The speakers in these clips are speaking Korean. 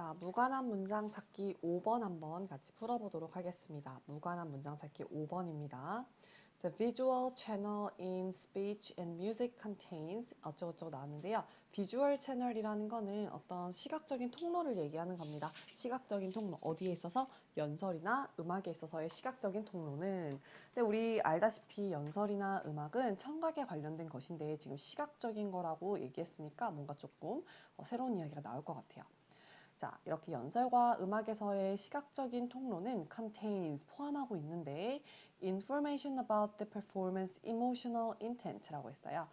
자, 무관한 문장 찾기 5번 한번 같이 풀어보도록 하겠습니다. 무관한 문장 찾기 5번입니다. The visual channel in speech and music contains 어쩌고저쩌고 나왔는데요. 비주얼 채널이라는 거는 어떤 시각적인 통로를 얘기하는 겁니다. 시각적인 통로, 어디에 있어서? 연설이나 음악에 있어서의 시각적인 통로는 근데 우리 알다시피 연설이나 음악은 청각에 관련된 것인데 지금 시각적인 거라고 얘기했으니까 뭔가 조금 새로운 이야기가 나올 것 같아요. 자, 이렇게 연설과 음악에서의 시각적인 통로는 contains, 포함하고 있는데 information about the performance emotional intent라고 했어요.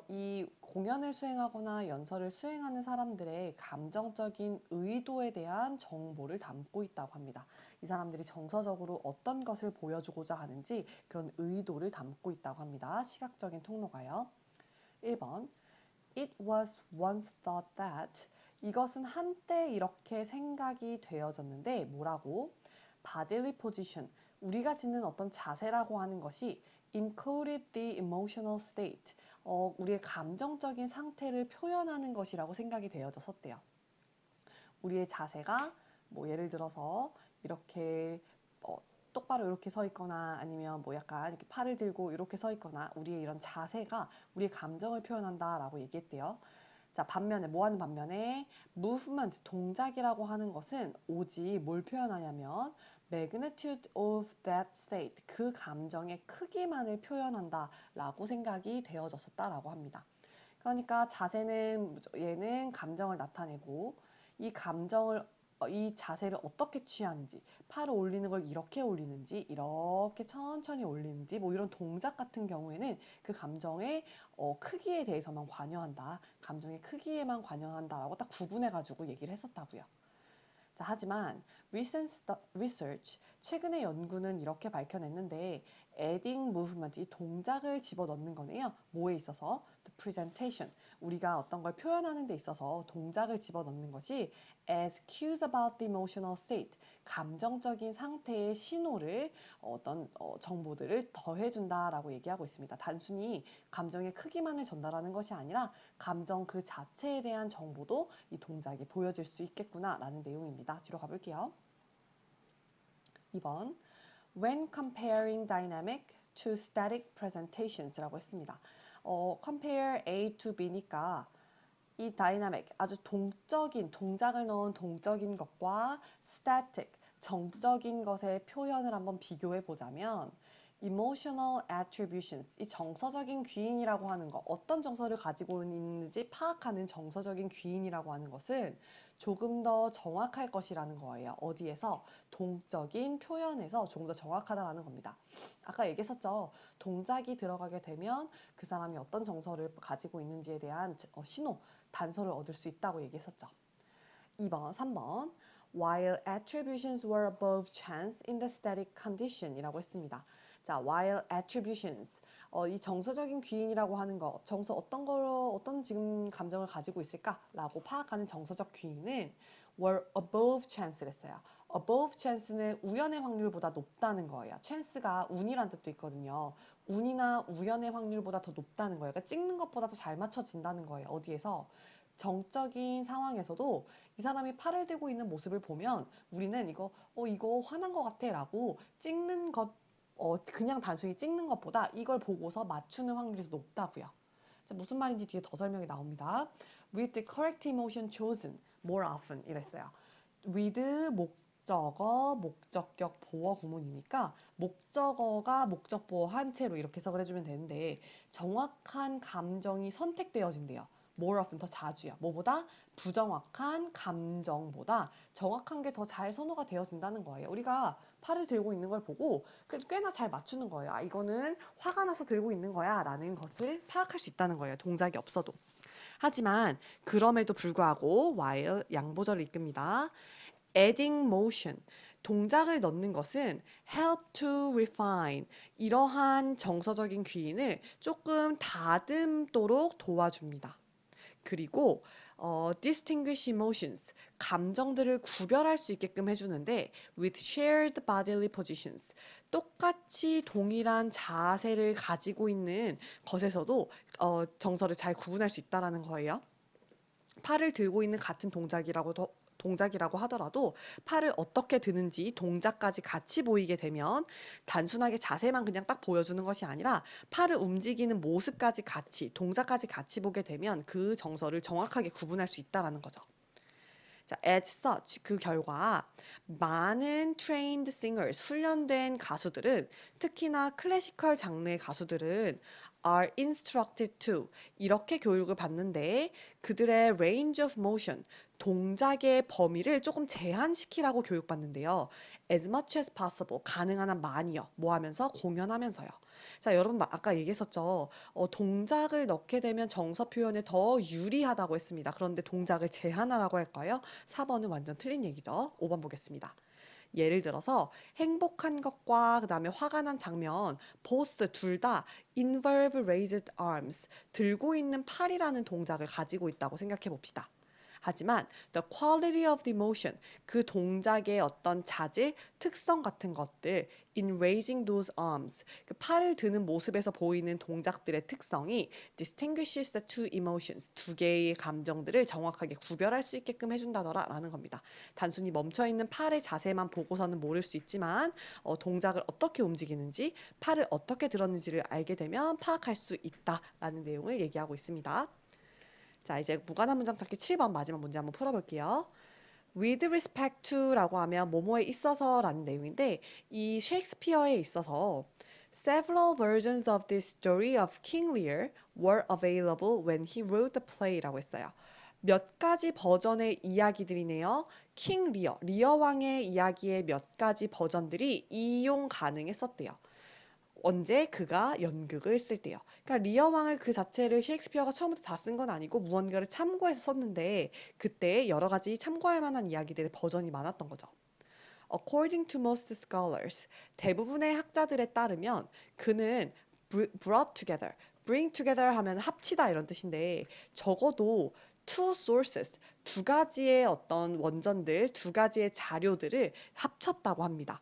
이 공연을 수행하거나 연설을 수행하는 사람들의 감정적인 의도에 대한 정보를 담고 있다고 합니다. 이 사람들이 정서적으로 어떤 것을 보여주고자 하는지 그런 의도를 담고 있다고 합니다. 시각적인 통로가요. 1번 It was once thought that 이것은 한때 이렇게 생각이 되어졌는데 뭐라고? bodily position 우리가 짓는 어떤 자세라고 하는 것이 encoded the emotional state 우리의 감정적인 상태를 표현하는 것이라고 생각이 되어졌었대요. 우리의 자세가 뭐 예를 들어서 이렇게 똑바로 이렇게 서 있거나 아니면 뭐 약간 이렇게 팔을 들고 이렇게 서 있거나 우리의 이런 자세가 우리의 감정을 표현한다라고 얘기했대요. 자, 반면에 뭐 하는 반면에 movement 동작이라고 하는 것은 오직 뭘 표현하냐면 magnitude of that state 그 감정의 크기만을 표현한다라고 생각이 되어졌었다라고 합니다. 그러니까 자세는 얘는 감정을 나타내고 이 자세를 어떻게 취하는지, 팔을 올리는 걸 이렇게 올리는지, 이렇게 천천히 올리는지, 뭐 이런 동작 같은 경우에는 그 감정의 크기에 대해서만 관여한다. 감정의 크기에만 관여한다라고 딱 구분해가지고 얘기를 했었다고요. 자, 하지만 recent research, 최근의 연구는 이렇게 밝혀냈는데 adding movement, 이 동작을 집어넣는 거네요. 뭐에 있어서? The presentation, 우리가 어떤 걸 표현하는 데 있어서 동작을 집어넣는 것이 as cues about the emotional state, 감정적인 상태의 신호를 어떤 정보들을 더해준다라고 얘기하고 있습니다. 단순히 감정의 크기만을 전달하는 것이 아니라 감정 그 자체에 대한 정보도 이 동작이 보여줄 수 있겠구나라는 내용입니다. 뒤로 가볼게요. 2번 When comparing dynamic to static presentations라고 했습니다. compare A to B니까 이 dynamic, 아주 동적인, 동작을 넣은 동적인 것과 static, 정적인 것의 표현을 한번 비교해 보자면 emotional attributions, 이 정서적인 귀인이라고 하는 것, 어떤 정서를 가지고 있는지 파악하는 정서적인 귀인이라고 하는 것은 조금 더 정확할 것이라는 거예요. 어디에서? 동적인 표현에서 조금 더 정확하다라는 겁니다. 아까 얘기했었죠. 동작이 들어가게 되면 그 사람이 어떤 정서를 가지고 있는지에 대한 신호, 단서를 얻을 수 있다고 얘기했었죠. 2번, 3번 while attributions were above chance in the static condition 이라고 했습니다. 자, while attributions 이 정서적인 귀인이라고 하는 거 정서 어떤 지금 감정을 가지고 있을까라고 파악하는 정서적 귀인은 were above chance를 했어요. above chance는 우연의 확률보다 높다는 거예요. chance가 운이란 뜻도 있거든요. 운이나 우연의 확률보다 더 높다는 거예요. 그러니까 찍는 것보다 더 잘 맞춰진다는 거예요. 어디에서? 정적인 상황에서도 이 사람이 팔을 들고 있는 모습을 보면 우리는 이거 화난 것 같아 라고 찍는 것, 그냥 단순히 찍는 것보다 이걸 보고서 맞추는 확률이 더 높다고요. 자, 무슨 말인지 뒤에 더 설명이 나옵니다. With the correct emotion chosen more often 이랬어요. with 목적어, 목적격, 보어 구문이니까 목적어가 목적 보어한 채로 이렇게 해석을 해주면 되는데 정확한 감정이 선택되어진대요. more often 더 자주요. 뭐보다? 부정확한 감정보다 정확한 게 더 잘 선호가 되어진다는 거예요. 우리가 팔을 들고 있는 걸 보고 그래도 꽤나 잘 맞추는 거예요. 아, 이거는 화가 나서 들고 있는 거야 라는 것을 파악할 수 있다는 거예요. 동작이 없어도. 하지만 그럼에도 불구하고 while 양보절을 이끕니다. adding motion, 동작을 넣는 것은 help to refine, 이러한 정서적인 귀인을 조금 다듬도록 도와줍니다. 그리고 distinguish emotions, 감정들을 구별할 수 있게끔 해주는데 with shared bodily positions, 똑같이 동일한 자세를 가지고 있는 것에서도 정서를 잘 구분할 수 있다는 거예요. 팔을 들고 있는 같은 동작이라고 동작이라고 하더라도 팔을 어떻게 드는지 동작까지 같이 보이게 되면 단순하게 자세만 그냥 딱 보여주는 것이 아니라 팔을 움직이는 모습까지 같이, 동작까지 같이 보게 되면 그 정서를 정확하게 구분할 수 있다라는 거죠. 자, as such, 그 결과 많은 trained singers, 훈련된 가수들은 특히나 클래시컬 장르의 가수들은 are instructed to 이렇게 교육을 받는데 그들의 range of motion, 동작의 범위를 조금 제한시키라고 교육받는데요. as much as possible, 가능한 한 많이요. 뭐 하면서? 공연하면서요. 자, 여러분 아까 얘기했었죠. 동작을 넣게 되면 정서 표현에 더 유리하다고 했습니다. 그런데 동작을 제한하라고 할까요? 4번은 완전 틀린 얘기죠. 5번 보겠습니다. 예를 들어서 행복한 것과 그다음에 화가 난 장면 both 둘 다 involve raised arms 들고 있는 팔이라는 동작을 가지고 있다고 생각해 봅시다. 하지만 the quality of the motion 그 동작의 어떤 자질, 특성 같은 것들 in raising those arms 그 팔을 드는 모습에서 보이는 동작들의 특성이 distinguishes the two emotions 두 개의 감정들을 정확하게 구별할 수 있게끔 해준다더라라는 겁니다. 단순히 멈춰있는 팔의 자세만 보고서는 모를 수 있지만 동작을 어떻게 움직이는지 팔을 어떻게 들었는지를 알게 되면 파악할 수 있다라는 내용을 얘기하고 있습니다. 자, 이제 무관한 문장 찾기 7번 마지막 문제 한번 풀어볼게요. With respect to 라고 하면 뭐뭐에 있어서 라는 내용인데 이 셰익스피어에 있어서 Several versions of the story of King Lear were available when he wrote the play 라고 했어요. 몇 가지 버전의 이야기들이네요. 킹 리어, 리어 왕의 이야기의 몇 가지 버전들이 이용 가능했었대요. 언제 그가 연극을 쓸 때요. 그러니까 리어 왕을 그 자체를 셰익스피어가 처음부터 다 쓴 건 아니고 무언가를 참고해서 썼는데 그때 여러 가지 참고할 만한 이야기들의 버전이 많았던 거죠. According to most scholars, 대부분의 학자들에 따르면 그는 brought together, bring together 하면 합치다 이런 뜻인데 적어도 two sources, 두 가지의 어떤 원전들, 두 가지의 자료들을 합쳤다고 합니다.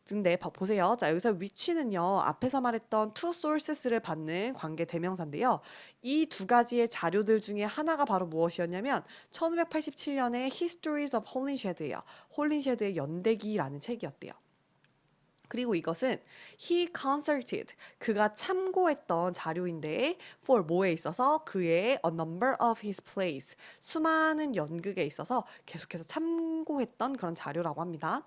근데 보세요. 자, 여기서 which는요. 앞에서 말했던 to sources를 받는 관계 대명사인데요. 이 두 가지의 자료들 중에 하나가 바로 무엇이었냐면 1587년에 Histories of Holinshed예요. 홀린쉐드의 연대기라는 책이었대요. 그리고 이것은 he consulted 그가 참고했던 자료인데 for 뭐에 있어서 그의 a number of his plays 수많은 연극에 있어서 계속해서 참고했던 그런 자료라고 합니다.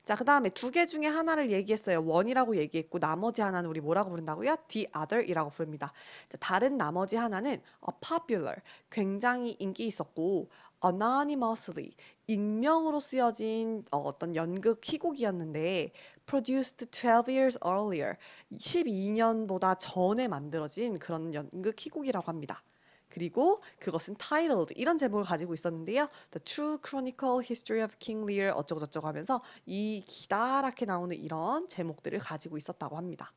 자, 그 다음에 두 개 중에 하나를 얘기했어요. one이라고 얘기했고 나머지 하나는 우리 뭐라고 부른다고요? the other이라고 부릅니다. 자, 다른 나머지 하나는 popular, 굉장히 인기 있었고 anonymously, 익명으로 쓰여진 어떤 연극 희곡이었는데 produced 12 years earlier, 12년보다 전에 만들어진 그런 연극 희곡이라고 합니다. 그리고 그것은 titled 이런 제목을 가지고 있었는데요. The True Chronicle History of King Lear 어쩌고저쩌고 하면서 이 기다랗게 나오는 이런 제목들을 가지고 있었다고 합니다.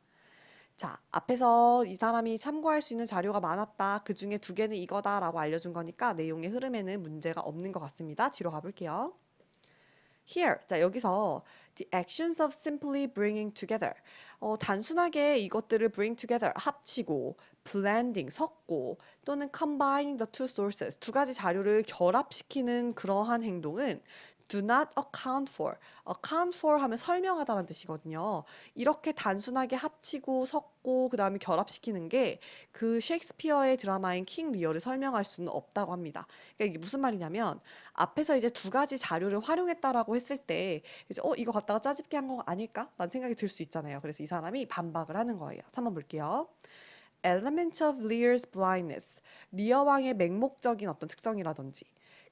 자, 앞에서 이 사람이 참고할 수 있는 자료가 많았다. 그 중에 두 개는 이거다라고 알려준 거니까 내용의 흐름에는 문제가 없는 것 같습니다. 뒤로 가볼게요. Here, 자 여기서 the actions of simply bringing together 단순하게 이것들을 bring together 합치고 blending 섞고 또는 combining the two sources 두 가지 자료를 결합시키는 그러한 행동은 do not account for 하면 설명하다는 뜻이거든요. 이렇게 단순하게 합치고 섞고 그 다음에 결합시키는 게 그 셰익스피어의 드라마인 킹 리어를 설명할 수는 없다고 합니다. 그러니까 이게 무슨 말이냐면 앞에서 이제 두 가지 자료를 활용했다라고 했을 때 이제 이거 갖다가 짜집기 한 거 아닐까? 라는 생각이 들 수 있잖아요. 그래서 이 사람이 반박을 하는 거예요. 3번 볼게요. Element of Lear's blindness. 리어 왕의 맹목적인 어떤 특성이라든지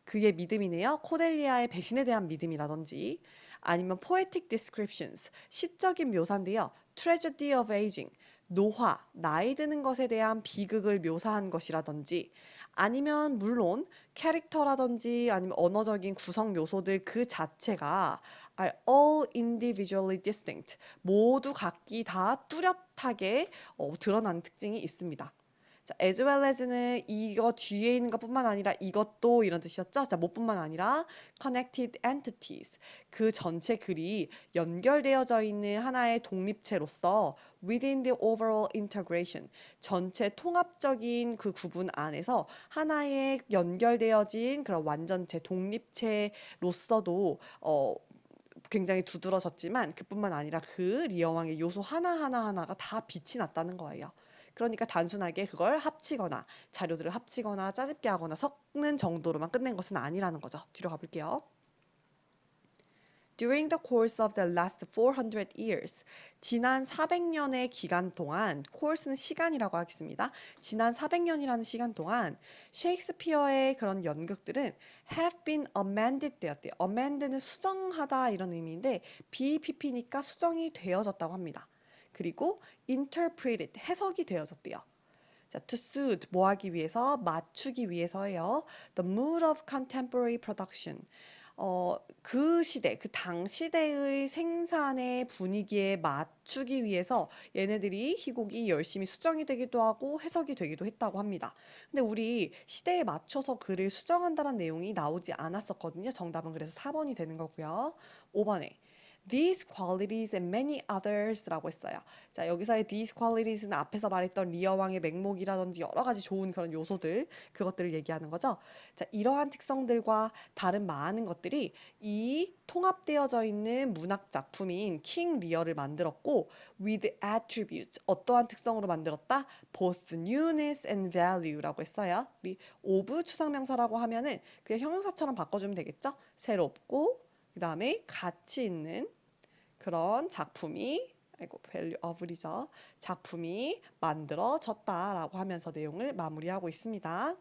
그의 믿음이네요. 코델리아의 배신에 대한 믿음이라든지 아니면 poetic descriptions. 시적인 묘사인데요. Tragedy of aging. 노화, 나이 드는 것에 대한 비극을 묘사한 것이라든지 아니면 물론 캐릭터라든지 아니면 언어적인 구성 요소들 그 자체가 are all individually distinct. 모두 각기 다 뚜렷하게 드러나는 특징이 있습니다. 자, as well as는 이거 뒤에 있는 것뿐만 아니라 이것도 이런 뜻이었죠? 자, 뭐뿐만 아니라 connected entities. 그 전체 글이 연결되어져 있는 하나의 독립체로서 within the overall integration. 전체 통합적인 그 구분 안에서 하나의 연결되어진 그런 완전체, 독립체로서도 굉장히 두드러졌지만 그뿐만 아니라 그 리어왕의 요소 하나하나가 다 빛이 났다는 거예요. 그러니까 단순하게 그걸 합치거나 자료들을 합치거나 짜집게 하거나 섞는 정도로만 끝낸 것은 아니라는 거죠. 뒤로 가볼게요. During the course of the last 400 years, 지난 400년의 기간 동안, course는 시간이라고 하겠습니다. 지난 400년이라는 시간 동안 셰익스피어의 그런 연극들은 have been amended 되었대요. amend는 수정하다 이런 의미인데 BPP니까 수정이 되어졌다고 합니다. 그리고 interpreted, 해석이 되어졌대요. 자, to suit, 뭐 하기 위해서? 맞추기 위해서예요. The mood of contemporary production. 그 시대, 그 당시대의 생산의 분위기에 맞추기 위해서 얘네들이 희곡이 열심히 수정이 되기도 하고 해석이 되기도 했다고 합니다. 근데 우리 시대에 맞춰서 글을 수정한다는 내용이 나오지 않았었거든요. 정답은 그래서 4번이 되는 거고요. 5번에 these qualities and many others라고 했어요. 자, 여기서의 these qualities는 앞에서 말했던 리어왕의 맹목이라든지 여러 가지 좋은 그런 요소들, 그것들을 얘기하는 거죠. 자, 이러한 특성들과 다른 많은 것들이 이 통합되어져 있는 문학 작품인 킹 리어를 만들었고 with attributes, 어떠한 특성으로 만들었다? both newness and value라고 했어요. 우리 of 추상명사라고 하면은 그냥 형용사처럼 바꿔주면 되겠죠? 새롭고 그 다음에 가치 있는 그런 작품이 value of이죠. 작품이 만들어졌다라고 하면서 내용을 마무리하고 있습니다.